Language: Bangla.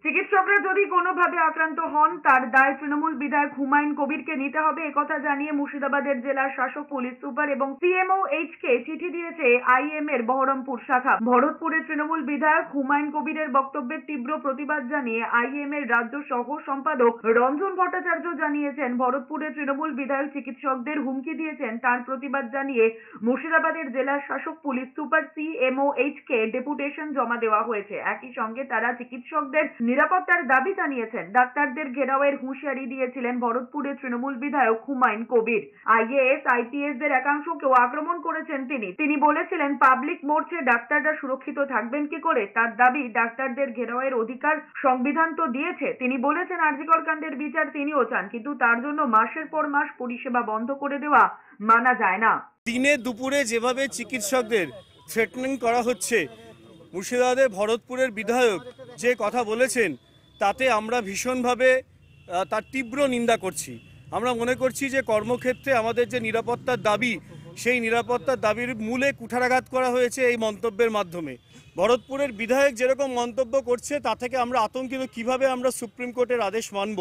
চিকিৎসকরা যদি কোনোভাবে আক্রান্ত হন তার দায় তৃণমূল বিধায়ক হুমায়ুন কবিরকে নিতে হবে একথা জানিয়ে মুর্শিদাবাদের জেলার শাসক পুলিশ সুপার এবং সিএমওএইচকে চিঠি দিয়েছে আইএম এর বহরমপুর শাখা। ভরতপুরের তৃণমূল বিধায়ক হুমায়ুন কবিরের বক্তব্যের তীব্র প্রতিবাদ জানিয়ে আইএম এর রাজ্য সহ সম্পাদক রঞ্জন ভট্টাচার্য জানিয়েছেন ভরতপুরের তৃণমূল বিধায়ক চিকিৎসকদের হুমকি দিয়েছেন। তার প্রতিবাদ জানিয়ে মুর্শিদাবাদের জেলার শাসক পুলিশ সুপার সিএমওএইচকে ডেপুটেশন জমা দেওয়া হয়েছে। একই সঙ্গে তারা চিকিৎসকদের নিরাপত্তার দাবি জানিয়েছেন। ডাক্তারদের ঘেরাওয়ের হুঁশিয়ারি দিয়েছিলেন ভরতপুরের তৃণমূল বিধায়ক হুমায়ুন কবির। আইএএস আইপিএস দের একাংশকেও আক্রমণ করেছেন তিনি বলেছিলেন পাবলিক মোর্চে ডাক্তাররা সুরক্ষিত থাকবেন কি করে। তার দাবি ডাক্তারদের ঘেরাওয়ের অধিকার সংবিধান তো দিয়েছে। তিনি বলেছেন আরজিকর কাণ্ডের বিচার তিনিও চান, কিন্তু তার জন্য মাসের পর মাস পরিষেবা বন্ধ করে দেওয়া মানা যায় না। দিনে দুপুরে যেভাবে চিকিৎসকদের থ্রেটনিং করা হচ্ছে, মুর্শিদাবাদের ভরতপুরের বিধায়ক যে কথা বলেছেন তাতে আমরা ভীষণভাবে তার তীব্র নিন্দা করছি। আমরা মনে করছি যে কর্মক্ষেত্রে আমাদের যে নিরাপত্তার দাবি, সেই নিরাপত্তার দাবির মূলে কুঠারাঘাত করা হয়েছে এই মন্তব্যের মাধ্যমে। ভরতপুরের বিধায়ক যেরকম মন্তব্য করছে তা থেকে আমরা আতঙ্কিত, কিভাবে আমরা সুপ্রিম কোর্টের আদেশ মানব।